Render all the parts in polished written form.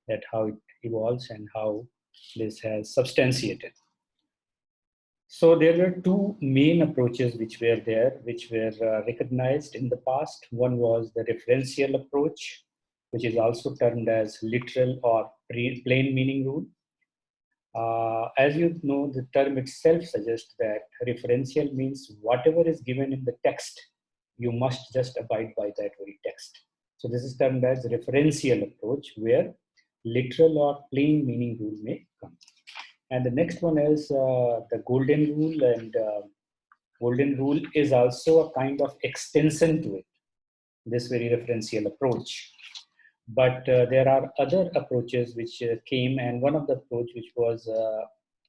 that how it evolves and how this has substantiated. So there were two main approaches which were there, which were recognized in the past. One was the referential approach, which is also termed as literal or plain meaning rule. As you know, the term itself suggests that referential means whatever is given in the text, you must just abide by that very text. So this is termed as referential approach, where literal or plain meaning rule may come. And the next one is the golden rule, and golden rule is also a kind of extension to it, this very referential approach. But there are other approaches which came, and one of the approach which was,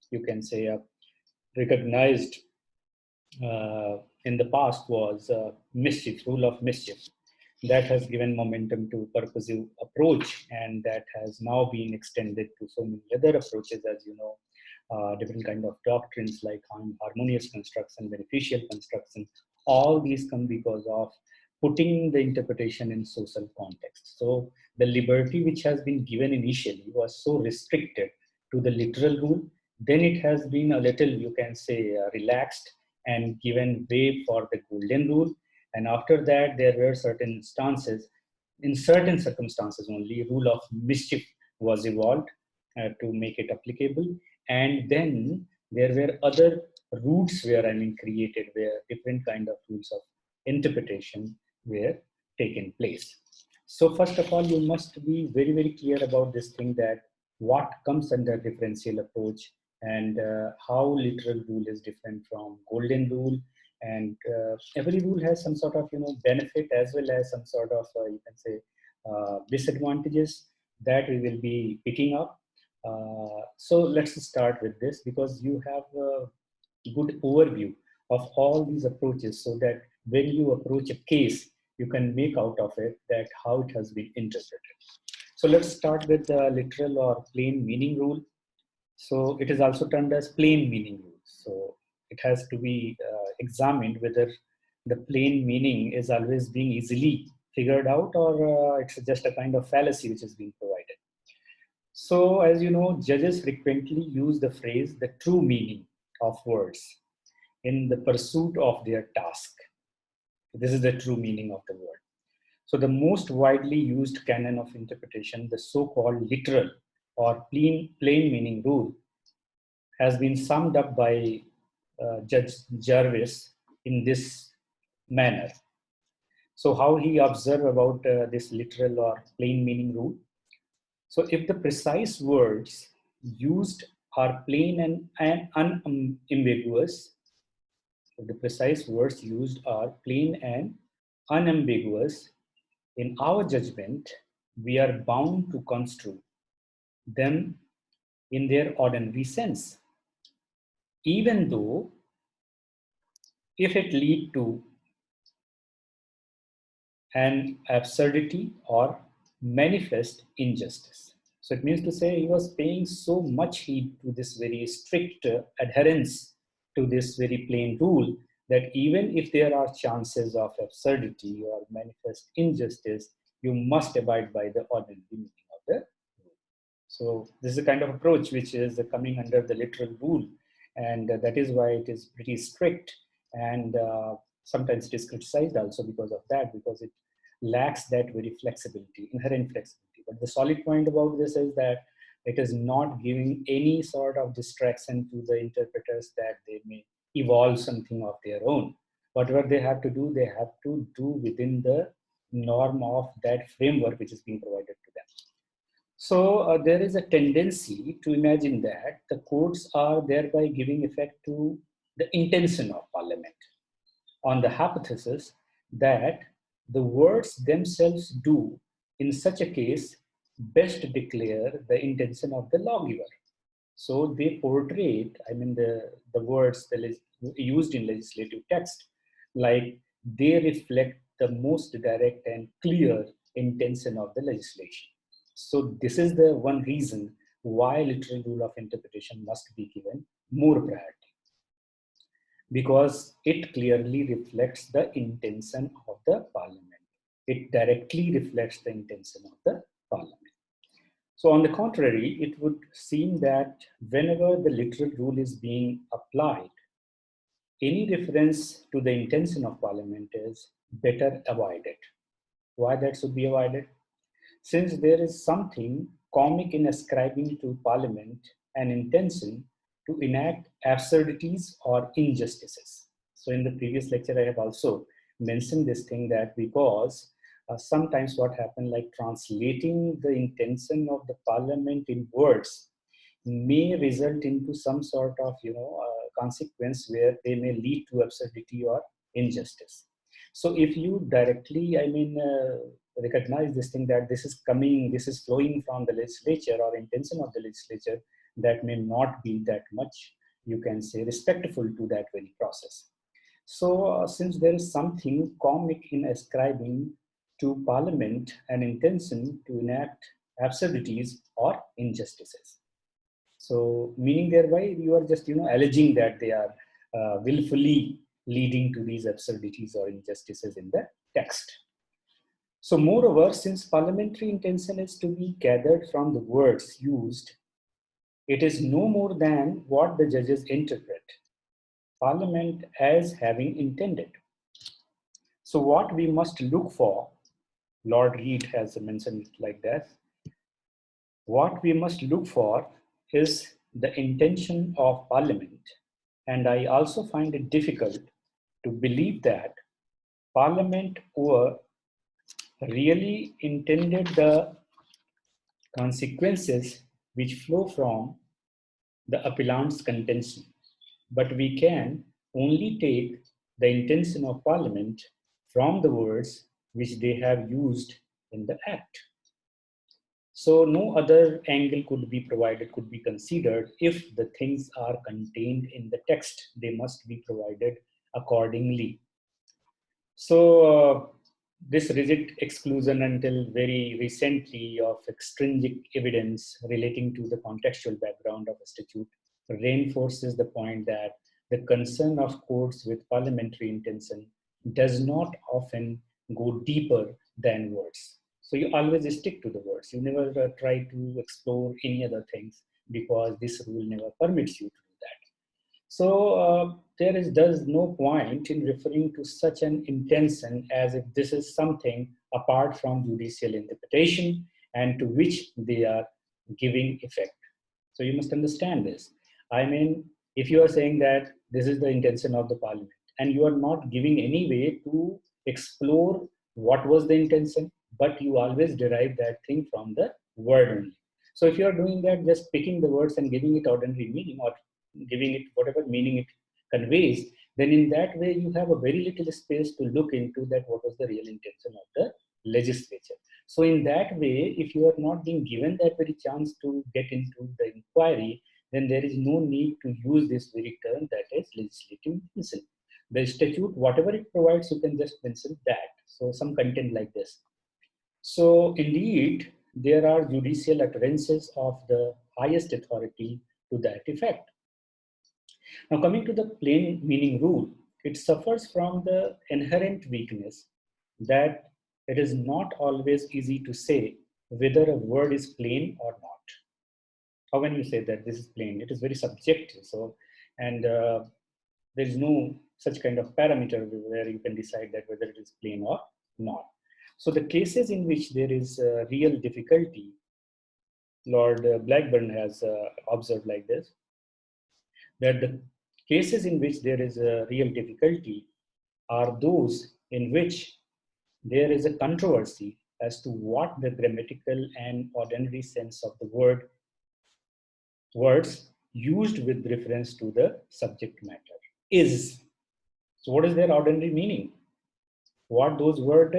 you can say, recognized in the past was mischief, rule of mischief. That has given momentum to purposive approach, and that has now been extended to so many other approaches, as you know, different kind of doctrines like harmonious construction, beneficial construction. All these come because of putting the interpretation in social context. So the liberty which has been given initially was so restricted to the literal rule, then it has been a little, you can say, relaxed and given way for the golden rule. And after that, there were certain instances, in certain circumstances only, rule of mischief was evolved to make it applicable. And then there were other routes where, created, where different kind of rules of interpretation were taken place. So first of all, you must be very, very clear about this thing, that what comes under differential approach, and how literal rule is different from golden rule. And every rule has some sort of, benefit as well as some sort of, you can say, disadvantages that we will be picking up. So let's start with this, because you have a good overview of all these approaches, so that when you approach a case, you can make out of it that how it has been interpreted. So let's start with the literal or plain meaning rule. So it is also termed as plain meaning rule. So it has to be examined whether the plain meaning is always being easily figured out, or it's just a kind of fallacy which is being provided. So as you know, judges frequently use the phrase the true meaning of words in the pursuit of their task. This is the true meaning of the word. So the most widely used canon of interpretation, the so-called literal or plain meaning rule, has been summed up by Judge Jarvis in this manner. So how he observed about this literal or plain meaning rule? So if the precise words used are plain and unambiguous, if the precise words used are plain and unambiguous, in our judgment, we are bound to construe them in their ordinary sense, even though if it lead to an absurdity or manifest injustice. So it means to say he was paying so much heed to this very strict adherence to this very plain rule, that even if there are chances of absurdity or manifest injustice, you must abide by the ordinary meaning of the rule. So this is a kind of approach which is coming under the literal rule, and that is why it is pretty strict, and sometimes it is criticized also because of that, because it lacks that very flexibility, inherent flexibility. But the solid point about this is that it is not giving any sort of distraction to the interpreters that they may evolve something of their own. Whatever they have to do within the norm of that framework which is being provided to them. So there is a tendency to imagine that the courts are thereby giving effect to the intention of Parliament, on the hypothesis that the words themselves do, in such a case, best declare the intention of the lawgiver. So they portray the words used in legislative text, like they reflect the most direct and clear intention of the legislation. So this is the one reason why literal rule of interpretation must be given more priority, because it clearly reflects the intention of the Parliament. It directly reflects the intention of the Parliament. So on the contrary, it would seem that whenever the literal rule is being applied, any reference to the intention of Parliament is better avoided. Why that should be avoided? Since there is something comic in ascribing to Parliament an intention to enact absurdities or injustices. So in the previous lecture, I have also mentioned this thing that because sometimes what happened, like translating the intention of the Parliament in words may result into some sort of consequence where they may lead to absurdity or injustice. So if you directly recognize this thing that this is flowing from the legislature or intention of the legislature, that may not be that much, you can say, respectful to that very process. So since there is something comic in ascribing to Parliament an intention to enact absurdities or injustices. So meaning thereby you are just alleging that they are willfully leading to these absurdities or injustices in the text. So moreover, since parliamentary intention is to be gathered from the words used, it is no more than what the judges interpret Parliament as having intended. So what we must look for, Lord Reid has mentioned it like that, what we must look for is the intention of Parliament. And I also find it difficult to believe that Parliament were really intended the consequences which flow from the appellant's contention. But we can only take the intention of Parliament from the words which they have used in the Act. So no other angle could be provided, could be considered. If the things are contained in the text, they must be provided accordingly. So this rigid exclusion until very recently of extrinsic evidence relating to the contextual background of a statute reinforces the point that the concern of courts with parliamentary intention does not often go deeper than words. So you always stick to the words. You never try to explore any other things because this rule never permits you to do that. So there is thus no point in referring to such an intention as if this is something apart from judicial interpretation and to which they are giving effect. So you must understand this. I mean, if you are saying that this is the intention of the parliament and you are not giving any way to explore what was the intention, but you always derive that thing from the word only. So if you are doing that, just picking the words and giving it ordinary meaning or giving it whatever meaning it conveys, then in that way you have a very little space to look into that what was the real intention of the legislature. So in that way, if you are not being given that very chance to get into the inquiry, then there is no need to use this very term that is legislative intention. The statute, whatever it provides, you can just mention that. So some content like this. So indeed, there are judicial utterances of the highest authority to that effect. Now coming to the plain meaning rule, it suffers from the inherent weakness that it is not always easy to say whether a word is plain or not. How can you say that this is plain? It is very subjective. So, and there is no such kind of parameter where you can decide that whether it is plain or not. So the cases in which there is real difficulty, Lord Blackburn has observed like this, that the cases in which there is a real difficulty are those in which there is a controversy as to what the grammatical and ordinary sense of the words used with reference to the subject matter is. So what is their ordinary meaning? What those words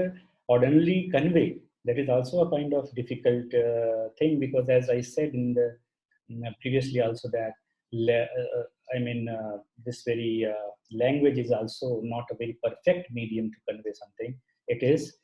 ordinarily convey? That is also a kind of difficult thing, because as I said in the previously also that this very language is also not a very perfect medium to convey something. It is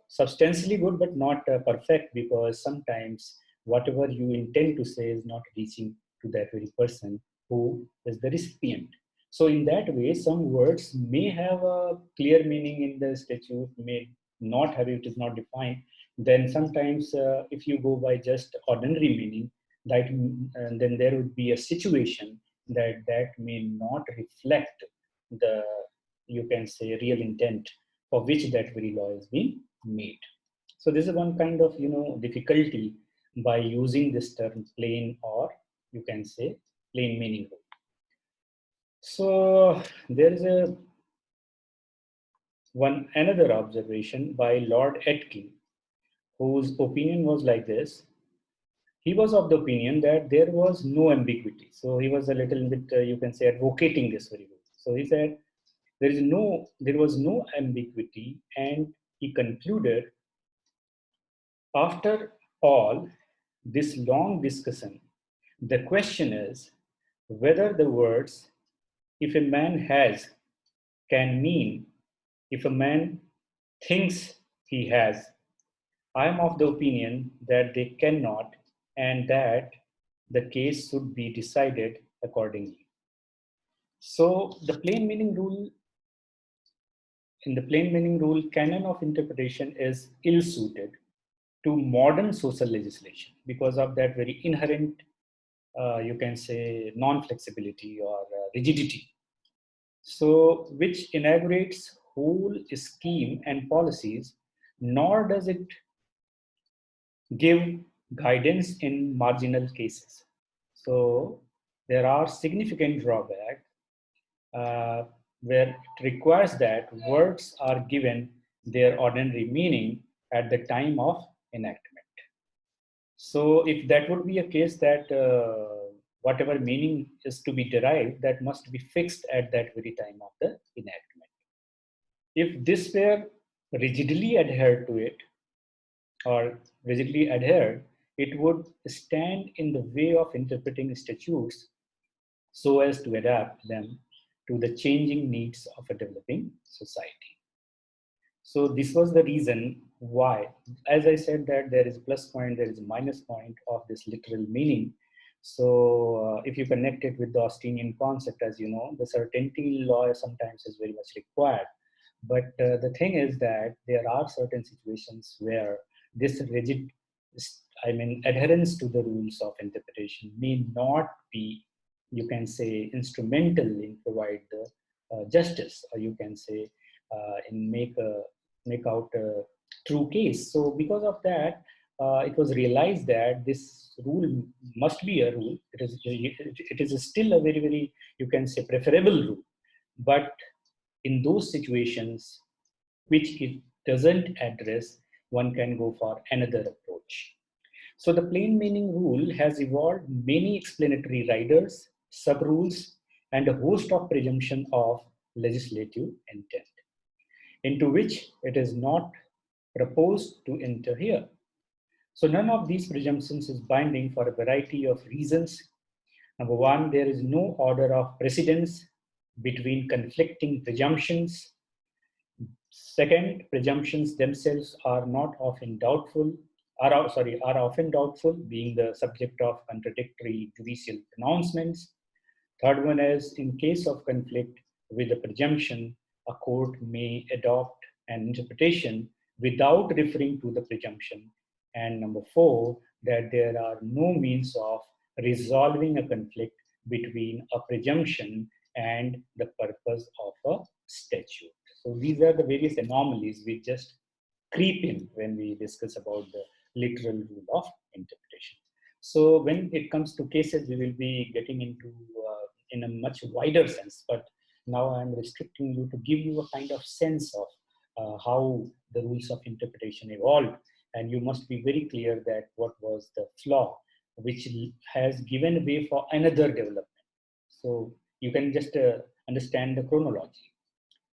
substantially good, but not perfect, because sometimes whatever you intend to say is not reaching to that very person who is the recipient. So in that way, some words may have a clear meaning in the statute, may not have, it is not defined, then sometimes if you go by just ordinary meaning, that then there would be a situation that may not reflect the, you can say, real intent for which that very law is being made. So this is one kind of, difficulty by using this term plain, or you can say plain meaning rule. So there is another observation by Lord Atkin, whose opinion was like this. He was of the opinion that there was no ambiguity. So he was a little bit, you can say, advocating this very well. So he said there was no ambiguity, and he concluded, after all this long discussion, the question is whether the words "if a man has" can mean "if a man thinks he has." I am of the opinion that they cannot, and that the case should be decided accordingly. So the plain meaning rule, in the plain meaning rule, canon of interpretation is ill-suited to modern social legislation because of that very inherent, you can say, non-flexibility or rigidity. So which inaugurates whole scheme and policies, nor does it give guidance in marginal cases. So there are significant drawbacks where it requires that words are given their ordinary meaning at the time of enactment. So if that would be a case that whatever meaning is to be derived, that must be fixed at that very time of the enactment. If this were rigidly adhered to it, or rigidly adhered, it would stand in the way of interpreting statutes so as to adapt them to the changing needs of a developing society. So this was the reason why, as I said, that there is a plus point, there is a minus point of this literal meaning. So if you connect it with the Austinian concept, as you know, the certainty law sometimes is very much required. But the thing is that there are certain situations where this rigid, adherence to the rules of interpretation may not be, you can say, instrumental in provide the justice, or you can say in make out a true case. So because of that, it was realized that this rule must be a rule. It is still a very, very, you can say, preferable rule. But in those situations which it doesn't address, one can go for another approach. So the plain meaning rule has evolved many explanatory riders, sub-rules, and a host of presumption of legislative intent, into which it is not proposed to enter here. So none of these presumptions is binding for a variety of reasons. Number one, there is no order of precedence between conflicting presumptions. Second, presumptions themselves are often doubtful, being the subject of contradictory judicial pronouncements. Third one is, in case of conflict with a presumption, a court may adopt an interpretation without referring to the presumption. And number four, that there are no means of resolving a conflict between a presumption and the purpose of a statute. So these are the various anomalies we just creep in when we discuss about the literal rule of interpretation. So when it comes to cases, we will be getting into in a much wider sense, but now I'm restricting you to give you a kind of sense of how the rules of interpretation evolved. And you must be very clear that what was the flaw which has given way for another development. So you can just understand the chronology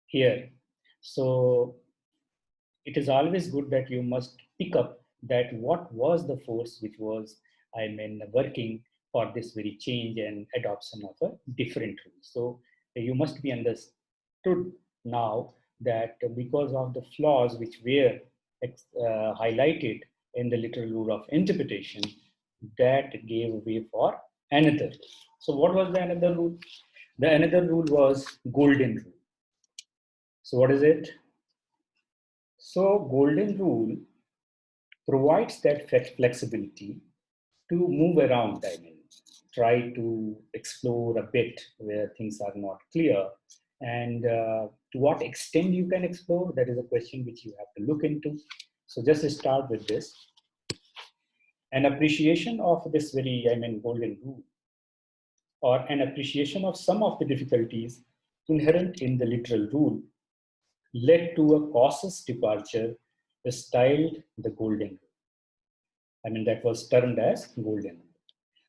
here. So it is always good that you must pick up that what was the force which was, working for this very change and adoption of a different rule. So you must be understood now that because of the flaws which were highlighted in the literal rule of interpretation, that gave way for another rule. So what was the another rule? The another rule was golden rule. So what is it? So golden rule provides that flexibility to move around. I mean, try to explore a bit where things are not clear. And to what extent you can explore, that is a question which you have to look into. So just start with this. An appreciation of this very, golden rule, or an appreciation of some of the difficulties inherent in the literal rule, led to a cautious departure styled the golden rule. That was termed as golden rule.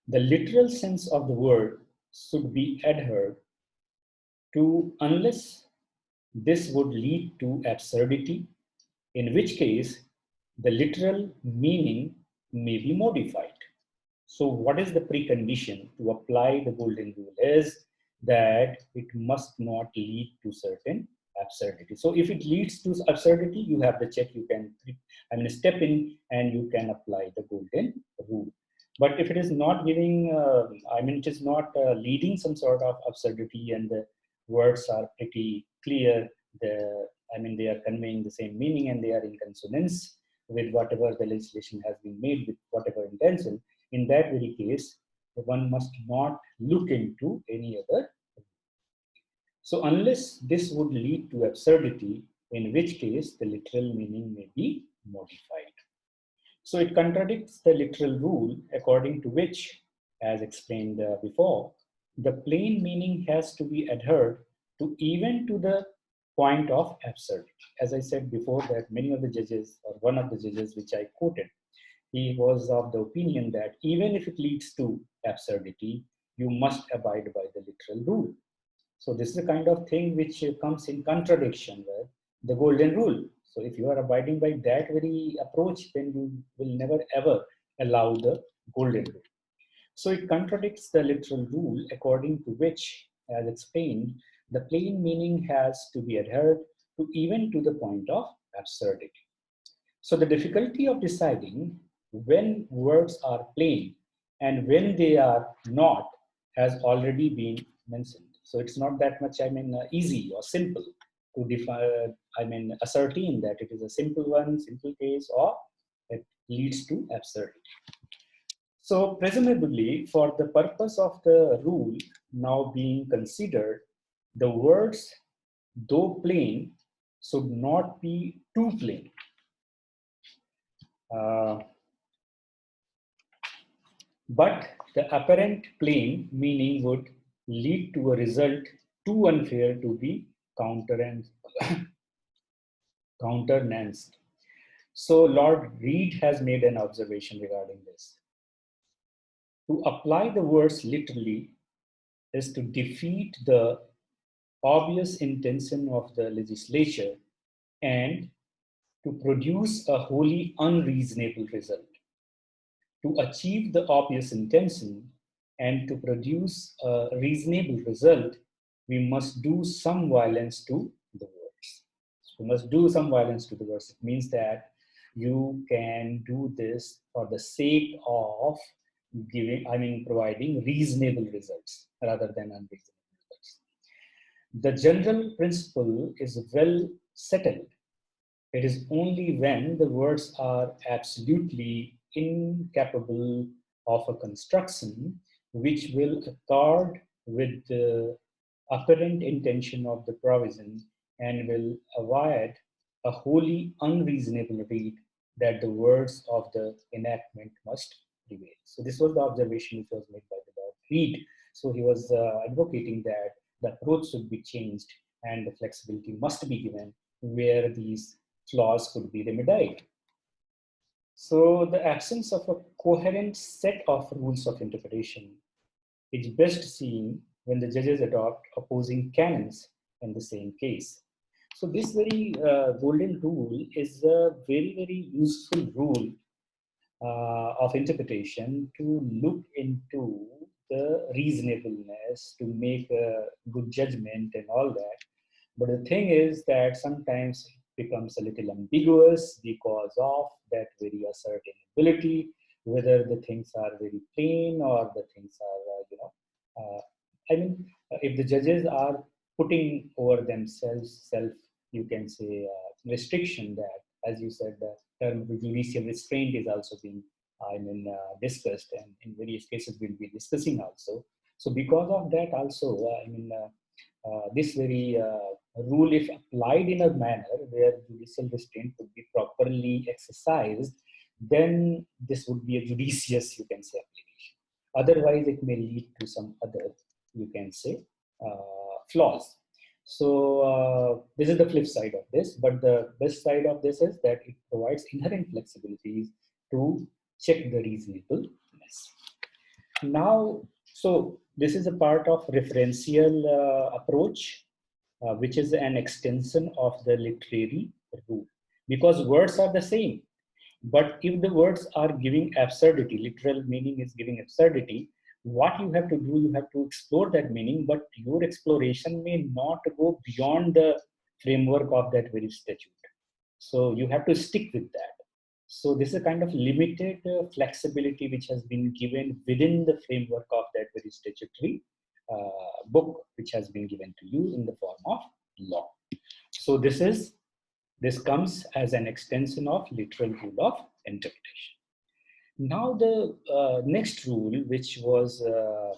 The literal sense of the word should be adhered to unless this would lead to absurdity, in which case the literal meaning may be modified. So what is the precondition to apply the golden rule is that it must not lead to certain absurdity. So if it leads to absurdity, you have the check, you can step in and you can apply the golden rule. But if it is not giving, it is not leading some sort of absurdity and the words are pretty clear, they are conveying the same meaning and they are in consonance with whatever the legislation has been made with whatever intention, in that very case, one must not look into any other. So unless this would lead to absurdity, in which case the literal meaning may be modified. So it contradicts the literal rule according to which, as explained before, the plain meaning has to be adhered to even to the point of absurdity. As I said before, that many of the judges, or one of the judges which I quoted, he was of the opinion that even if it leads to absurdity, you must abide by the literal rule. So this is the kind of thing which comes in contradiction with the golden rule. So if you are abiding by that very approach, then you will never ever allow the golden rule. So it contradicts the literal rule according to which, as explained, the plain meaning has to be adhered to even to the point of absurdity. So the difficulty of deciding when words are plain and when they are not has already been mentioned. So it's not that much, easy or simple to define, ascertain that it is a simple one, simple case, or it leads to absurdity. So presumably, for the purpose of the rule now being considered, the words, though plain, should not be too plain. But the apparent plain meaning would lead to a result too unfair to be countenanced. So Lord Reed has made an observation regarding this. To apply the words literally is to defeat the obvious intention of the legislature and to produce a wholly unreasonable result. To achieve the obvious intention and to produce a reasonable result, we must do some violence to the words. We must do some violence to the words. It means that you can do this for the sake of providing reasonable results rather than unreasonable results. The general principle is well settled. It is only when the words are absolutely incapable of a construction which will accord with the apparent intention of the provision and will avoid a wholly unreasonable read that the words of the enactment must prevail. So this was the observation which was made by the Lord Reed. So he was advocating that the approach should be changed and the flexibility must be given where these flaws could be remedied. So the absence of a coherent set of rules of interpretation is best seen when the judges adopt opposing canons in the same case. So this very golden rule is a very, very useful rule of interpretation to look into the reasonableness, to make a good judgment and all that. But the thing is that sometimes it becomes a little ambiguous because of that very ascertainability, whether the things are very plain or the things are, if the judges are putting over themselves you can say restriction that, as you said, the term judicial restraint is also being discussed, and in various cases we'll be discussing also. So because of that also, this very rule, if applied in a manner where judicial restraint could be properly exercised, then this would be a judicious, you can say, application. Otherwise, it may lead to some other, you can say, flaws. So this is the flip side of this, but the best side of this is that it provides inherent flexibilities to check the reasonableness. Now, so this is a part of referential approach, which is an extension of the literary rule, because words are the same. But if the words are giving absurdity, literal meaning is giving absurdity, what you have to do, you have to explore that meaning, but your exploration may not go beyond the framework of that very statute. So you have to stick with that. So this is a kind of limited flexibility which has been given within the framework of that very statutory book, which has been given to you in the form of law. So this comes as an extension of literal rule of interpretation. Now the next rule, which was a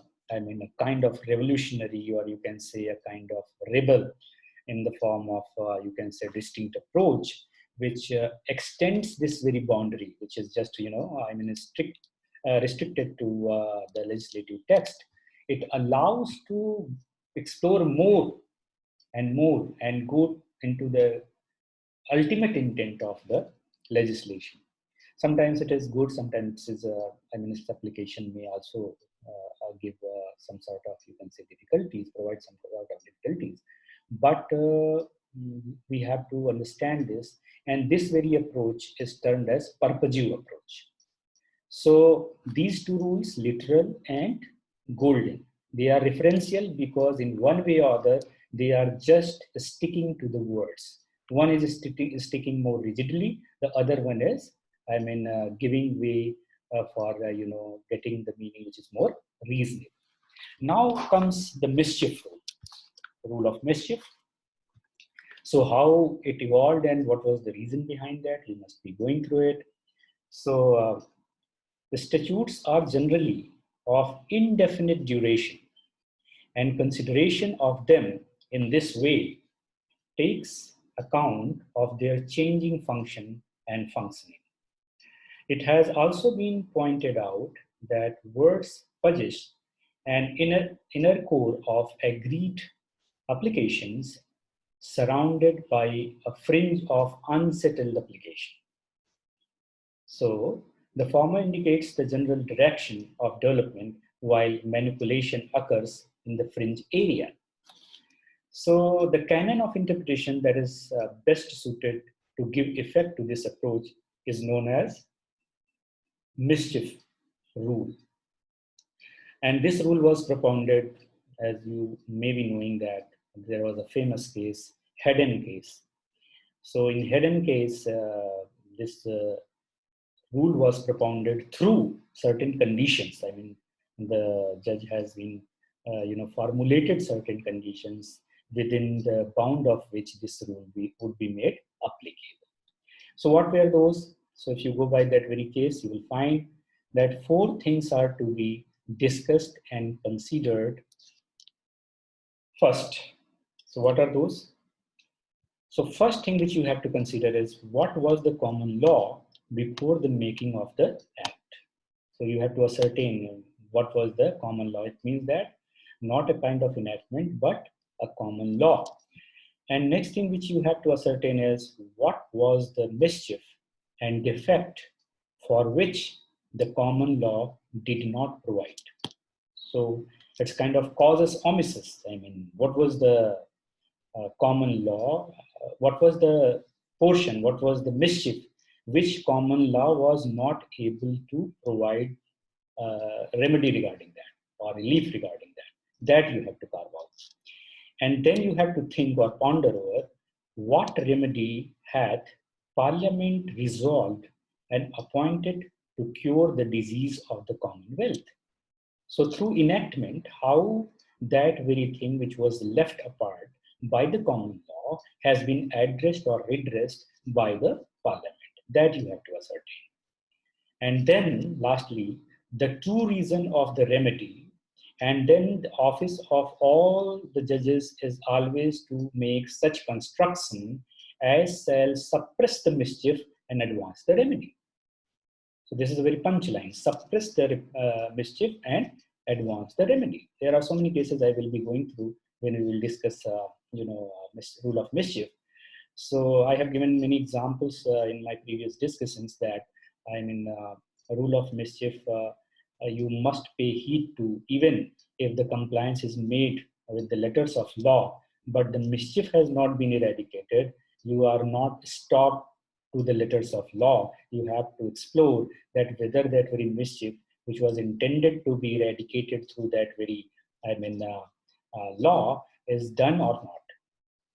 kind of revolutionary, or you can say a kind of rebel in the form of you can say distinct approach, which extends this very boundary, which is just restricted to the legislative text. It allows to explore more and more and go into the ultimate intent of the legislation. Sometimes it is good, sometimes it is its application may also give some sort of, you can say, difficulties, provide some sort of difficulties. But we have to understand this, and this very approach is termed as purposive approach. So these two rules, literal and golden, they are referential because in one way or other, they are just sticking to the words. One is sticking more rigidly, the other one is, giving way for, getting the meaning which is more reasonable. Now comes the mischief rule of mischief. So how it evolved and what was the reason behind that, we must be going through it. So the statutes are generally of indefinite duration, and consideration of them in this way takes account of their changing function and functioning. It has also been pointed out that words possess an inner core of agreed applications surrounded by a fringe of unsettled application. So the former indicates the general direction of development while manipulation occurs in the fringe area. So the canon of interpretation that is best suited to give effect to this approach is known as mischief rule. And this rule was propounded, as you may be knowing, that there was a famous case, Hedden case. So in Hedden case, this rule was propounded through certain conditions. The judge has been, formulated certain conditions within the bound of which this rule would be made applicable. So what were those? So if you go by that very case, you will find that 4 things are to be discussed and considered first. So what are those? So first thing which you have to consider is what was the common law before the making of the act. So you have to ascertain what was the common law. It means that not a kind of enactment, but a common law. And next thing which you have to ascertain is what was the mischief and defect for which the common law did not provide. So it's kind of causes omissus. What was the common law? What was the portion? What was the mischief which common law was not able to provide remedy regarding that or relief regarding that? That you have to carve out. And then you have to think or ponder over what remedy hath Parliament resolved and appointed to cure the disease of the Commonwealth. So through enactment, how that very thing which was left apart by the common law has been addressed or redressed by the Parliament. that you have to ascertain. And then lastly, the true reason of the remedy. And then the office of all the judges is always to make such construction as shall suppress the mischief and advance the remedy. So this is a very punchline: suppress the mischief and advance the remedy. There are so many cases I will be going through when we will discuss, rule of mischief. So I have given many examples in my previous discussions that a rule of mischief you must pay heed to, even if the compliance is made with the letters of law, but the mischief has not been eradicated. You are not stopped to the letters of law. You have to explore that whether that very mischief, which was intended to be eradicated through that very, law, is done or not.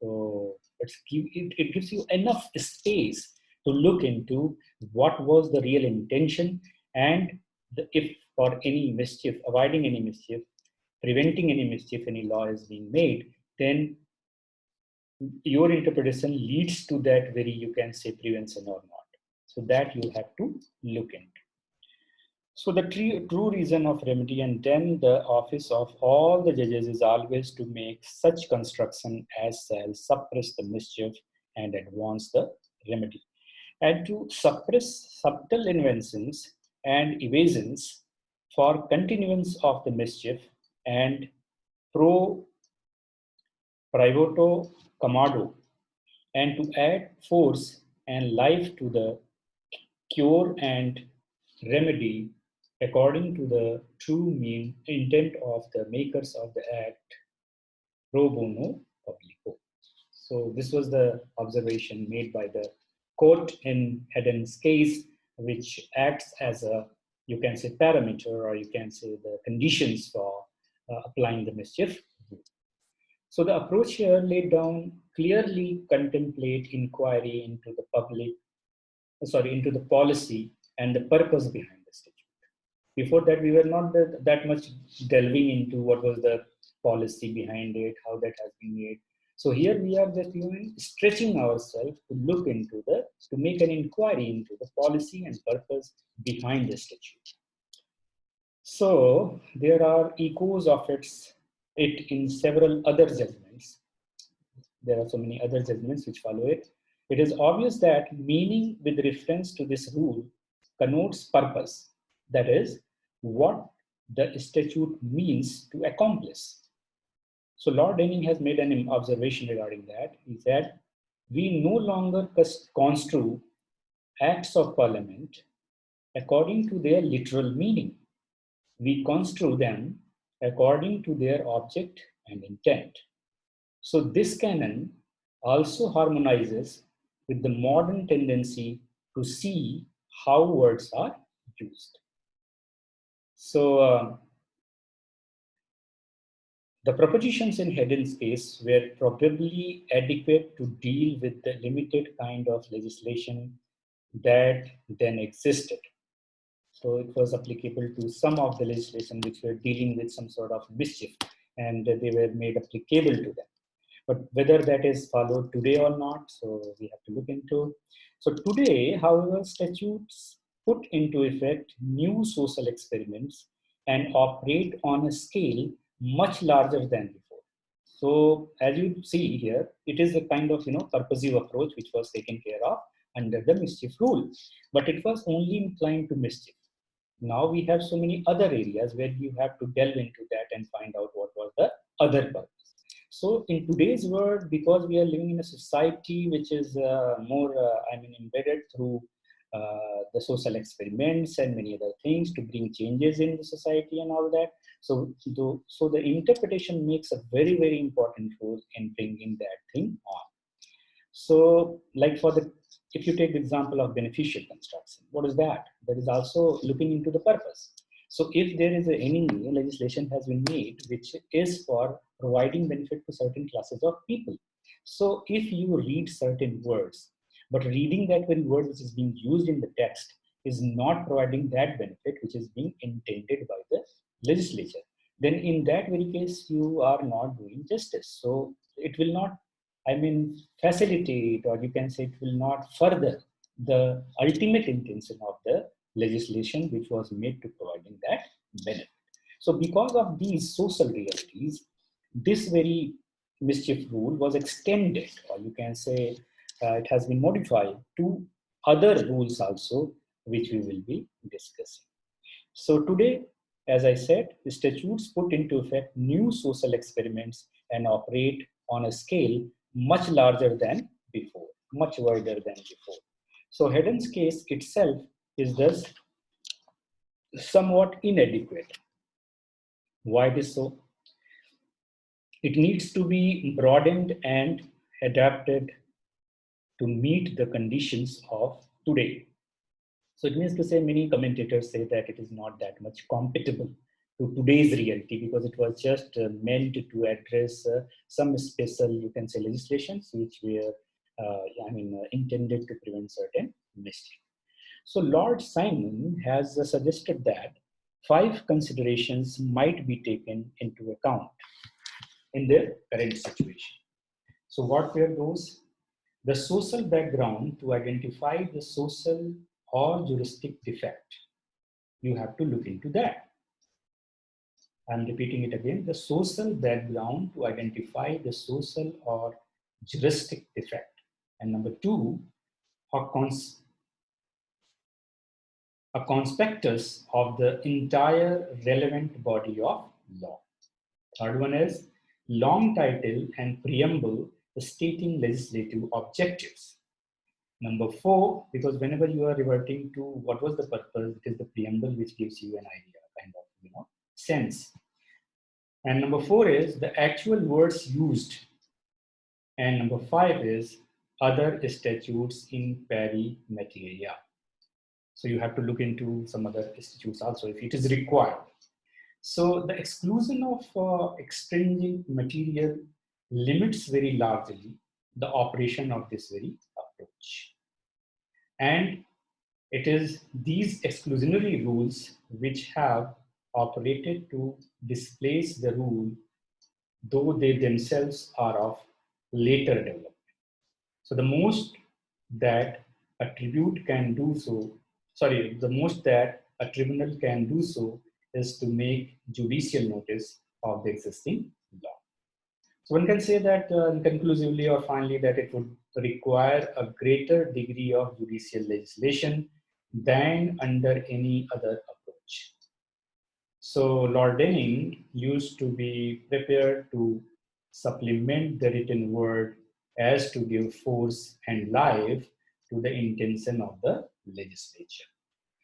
So it gives you enough space to look into what was the real intention, and if for any mischief, avoiding any mischief, preventing any mischief, any law is being made, then your interpretation leads to that very, you can say, prevention or not. So that you have to look into. So the true reason of remedy, and then the office of all the judges is always to make such construction as shall suppress the mischief and advance the remedy, and to suppress subtle inventions and evasions for continuance of the mischief, and pro privato commando, and to add force and life to the cure and remedy according to the true mean intent of the makers of the act pro bono publico. So this was the observation made by the court in Haddon's case, which acts as a, you can say, parameter, or you can say the conditions for applying the mischief. So the approach here laid down clearly contemplate inquiry into the policy and the purpose behind the statute. Before that, we were not that much delving into what was the policy behind it, how that has been made. So here we are just stretching ourselves to look into to make an inquiry into the policy and purpose behind the statute. So there are echoes of it in several other judgments. There are so many other judgments which follow it. It is obvious that meaning with reference to this rule connotes purpose, that is, what the statute means to accomplish. So Lord Denning has made an observation regarding that. He said, we no longer construe acts of parliament according to their literal meaning. We construe them according to their object and intent. So this canon also harmonizes with the modern tendency to see how words are used. So the propositions in Haddon's case were probably adequate to deal with the limited kind of legislation that then existed. So it was applicable to some of the legislation which were dealing with some sort of mischief, and they were made applicable to them. But whether that is followed today or not, so we have to look into. So today, however, statutes put into effect new social experiments and operate on a scale much larger than before. So as you see here, it is a kind of purposive approach which was taken care of under the mischief rule, but it was only inclined to mischief. Now we have so many other areas where you have to delve into that and find out what was the other purpose. So in today's world, because we are living in a society which is more, embedded through the social experiments and many other things to bring changes in the society and all that. So the interpretation makes a very, very important role in bringing that thing on. So like if you take the example of beneficial construction, what is that? That is also looking into the purpose. So if there is any legislation has been made which is for providing benefit to certain classes of people. So if you read certain words, but reading that very word which is being used in the text is not providing that benefit which is being intended by the legislature, then in that very case you are not doing justice. So it will not, facilitate, or you can say it will not further the ultimate intention of the legislation which was made to providing that benefit. So because of these social realities, this very mischief rule was extended, or you can say it has been modified to other rules also, which we will be discussing. So today, as I said, the statutes put into effect new social experiments and operate on a scale much larger than before, much wider than before. So Haddon's case itself is thus somewhat inadequate. Why it is so? It needs to be broadened and adapted to meet the conditions of today. So it means to say many commentators say that it is not that much compatible to today's reality because it was just meant to address some special, you can say, legislations which were, intended to prevent certain mischief. So Lord Simon has suggested that 5 considerations might be taken into account in their current situation. So what were those? The social background to identify the social or juristic defect. You have to look into that. I'm repeating it again. The social background to identify the social or juristic defect. And number 2, a conspectus of the entire relevant body of law. Third one is long title and preamble stating legislative objectives. Number 4, because whenever you are reverting to what was the purpose, it is the preamble which gives you an idea, kind of, sense. And number 4 is the actual words used. And number 5 is other statutes in pari materia. So you have to look into some other statutes also if it is required. So the exclusion of extrinsic material limits very largely the operation of this very approach. And it is these exclusionary rules which have operated to displace the rule, though they themselves are of later development. So the most that a tribunal can do so is to make judicial notice of the existing law. So one can say that conclusively or finally that it would require a greater degree of judicial legislation than under any other approach. So Lord Denning used to be prepared to supplement the written word as to give force and life to the intention of the legislature.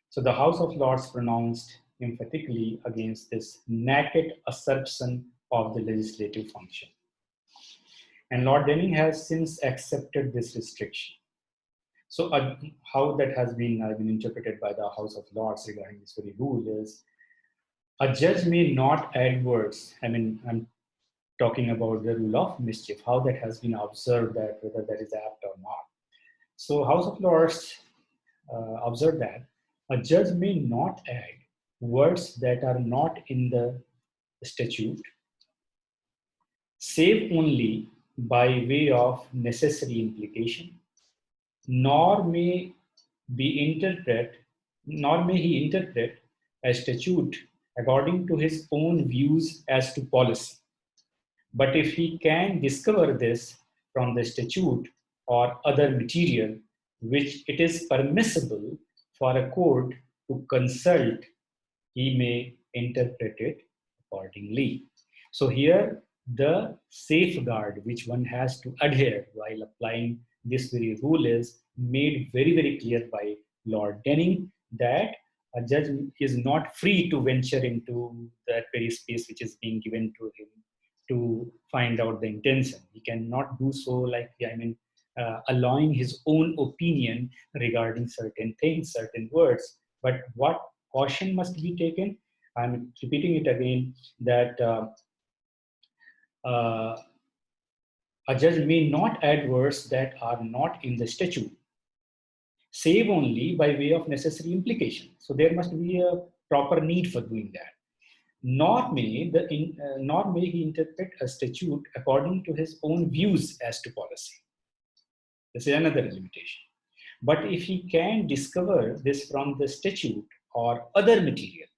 So the House of Lords pronounced emphatically against this naked assertion of the legislative function. And Lord Denning has since accepted this restriction. So how that has been interpreted by the House of Lords regarding this very rule is, a judge may not add words. I'm talking about the rule of mischief, how that has been observed, that whether that is apt or not. So House of Lords observed that a judge may not add words that are not in the statute, save only by way of necessary implication, nor may he interpret a statute according to his own views as to policy. But if he can discover this from the statute or other material which it is permissible for a court to consult, he may interpret it accordingly. So here the safeguard which one has to adhere while applying this very rule is made very, very clear by Lord Denning, that a judge is not free to venture into that very space which is being given to him to find out the intention. He cannot do so allowing his own opinion regarding certain things, certain words. But what caution must be taken? I'm repeating it again, that a judge may not add words that are not in the statute, save only by way of necessary implication. So there must be a proper need for doing that. Nor may he interpret a statute according to his own views as to policy. This is another limitation. But if he can discover this from the statute or other material,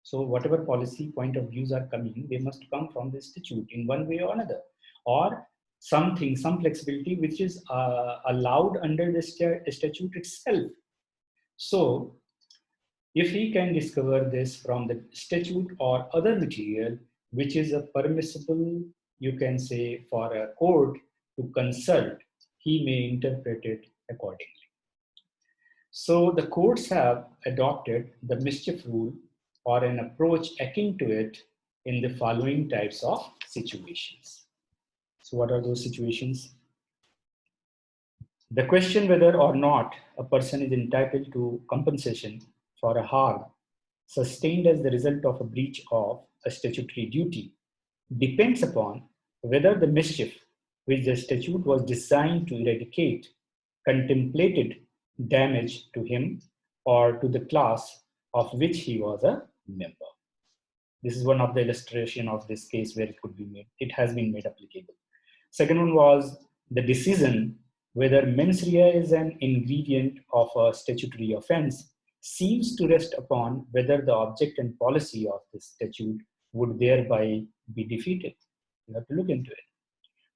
so whatever policy point of views are coming, they must come from the statute in one way or another, or something, some flexibility which is allowed under the statute itself. So if he can discover this from the statute or other material, which is a permissible, you can say, for a court to consult, he may interpret it accordingly. So the courts have adopted the mischief rule or an approach akin to it in the following types of situations. So what are those situations? The question whether or not a person is entitled to compensation for a harm sustained as the result of a breach of a statutory duty depends upon whether the mischief which the statute was designed to eradicate contemplated damage to him or to the class of which he was a member. This is one of the illustration of this case where it could be made. It has been made applicable. Second one was the decision whether mens rea is an ingredient of a statutory offense seems to rest upon whether the object and policy of the statute would thereby be defeated. You have to look into it.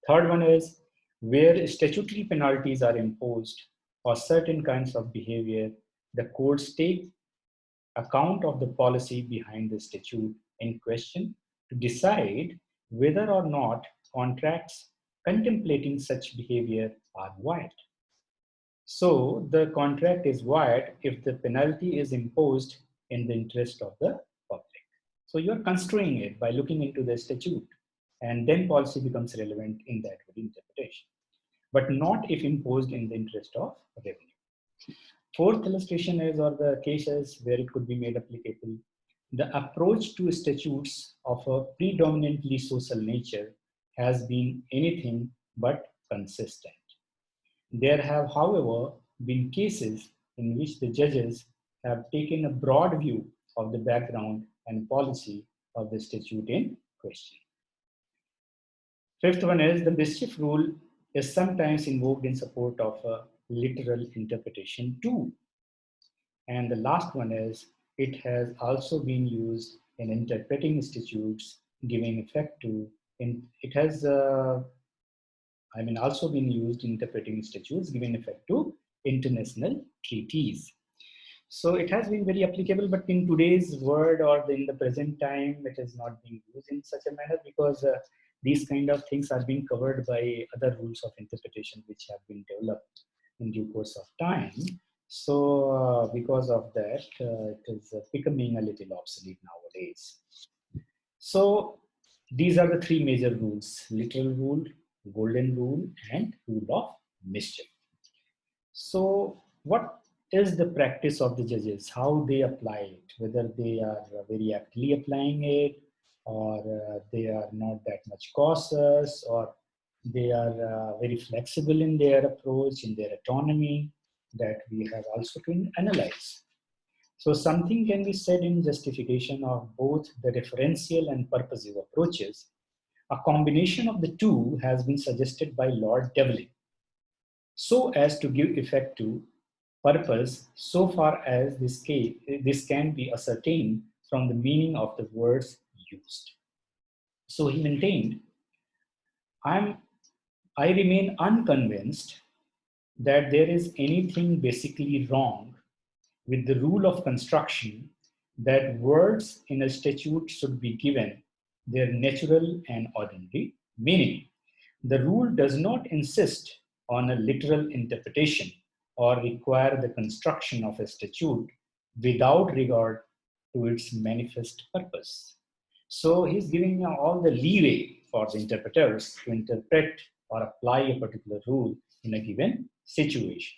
Third one is where statutory penalties are imposed for certain kinds of behavior, the courts take account of the policy behind the statute in question to decide whether or not contracts contemplating such behavior are void. So the contract is void if the penalty is imposed in the interest of the public. So you're construing it by looking into the statute, and then policy becomes relevant in that very interpretation, but not if imposed in the interest of revenue. Fourth illustration is, or the cases where it could be made applicable, the approach to statutes of a predominantly social nature has been anything but consistent. There have, however, been cases in which the judges have taken a broad view of the background and policy of the statute in question. Fifth one is the mischief rule is sometimes invoked in support of a literal interpretation too. And the last one is it has also been used in interpreting statutes, giving effect to, it has also been used in interpreting statutes, giving effect to international treaties. So it has been very applicable, but in today's world or in the present time, it is not being used in such a manner because these kind of things are being covered by other rules of interpretation which have been developed in due course of time. So because of that, it is becoming a little obsolete nowadays. So these are the three major rules: literal rule, golden rule, and rule of mischief. So what is the practice of the judges, how they apply it, whether they are very aptly applying it, or they are not that much cautious, or they are very flexible in their approach, in their autonomy, that we have also to analyze. So something can be said in justification of both the referential and purposive approaches. A combination of the two has been suggested by Lord Devlin, so as to give effect to purpose so far as this can be ascertained from the meaning of the words used. So he maintained, I remain unconvinced that there is anything basically wrong with the rule of construction that words in a statute should be given their natural and ordinary meaning. The rule does not insist on a literal interpretation or require the construction of a statute without regard to its manifest purpose. So he's giving all the leeway for the interpreters to interpret or apply a particular rule in a given situation.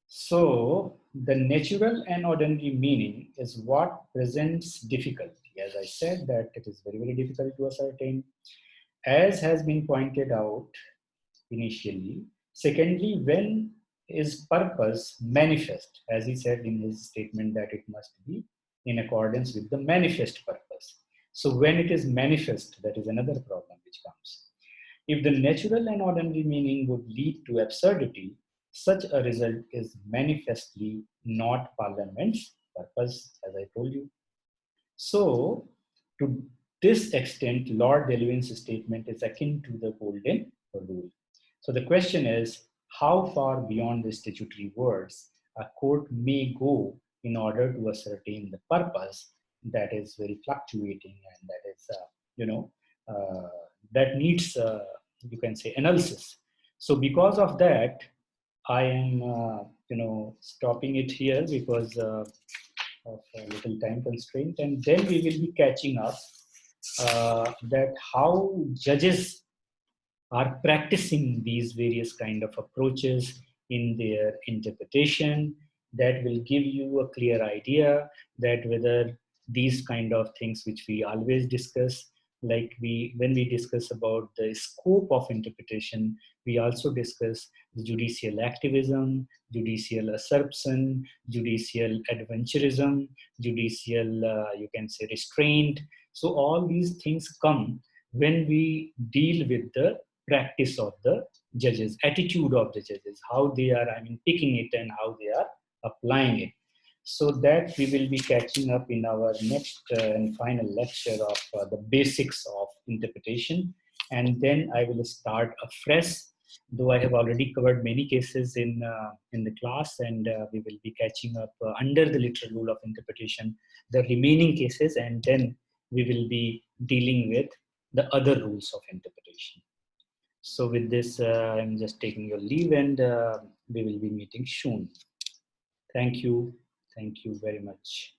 So the natural and ordinary meaning is what presents difficulty. As I said, that it is very, very difficult to ascertain, as has been pointed out initially. Secondly, when is purpose manifest? As he said in his statement that it must be in accordance with the manifest purpose. So when it is manifest, that is another problem which comes. If the natural and ordinary meaning would lead to absurdity, Such a result is manifestly not Parliament's purpose, as I told you. So, to this extent, Lord Delvin's statement is akin to the Golden Rule. So the question is, how far beyond the statutory words a court may go in order to ascertain the purpose that is very fluctuating and that is, that needs, you can say, analysis. So because of that, I am, stopping it here because of a little time constraint, and then we will be catching up that how judges are practicing these various kind of approaches in their interpretation. That will give you a clear idea that whether these kind of things which we always discuss, like when we discuss about the scope of interpretation, we also discuss the judicial activism, judicial assumption, judicial adventurism, judicial, you can say, restraint. So all these things come when we deal with the practice of the judges, attitude of the judges, how they are, picking it and how they are applying it. So that we will be catching up in our next and final lecture of the basics of interpretation. And then I will start afresh, though I have already covered many cases in the class, and we will be catching up under the literal rule of interpretation, the remaining cases, and then we will be dealing with the other rules of interpretation. So with this, I'm just taking your leave, and we will be meeting soon. Thank you. Thank you very much.